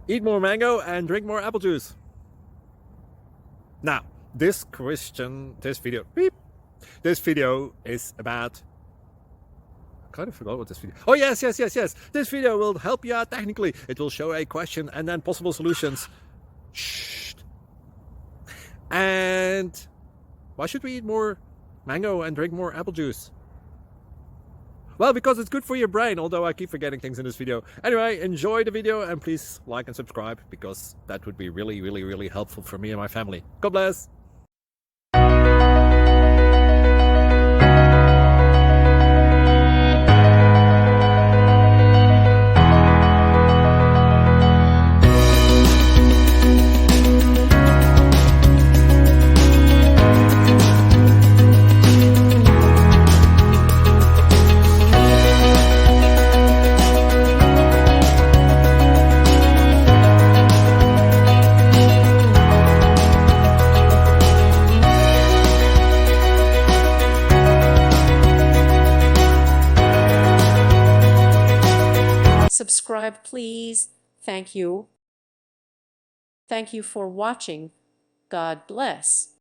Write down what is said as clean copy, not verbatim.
Eat more mango and drink more apple juice. Now, this video is about... I kind of forgot what this video... Oh, yes. This video will help you out technically. It will show a question and then possible solutions. Shh. And why should we eat more mango and drink more apple juice? Well, because it's good for your brain, although I keep forgetting things in this video. Anyway, enjoy the video and please like and subscribe, because that would be really helpful for me and my family. God bless! Subscribe, please. Thank you. Thank you for watching. God bless.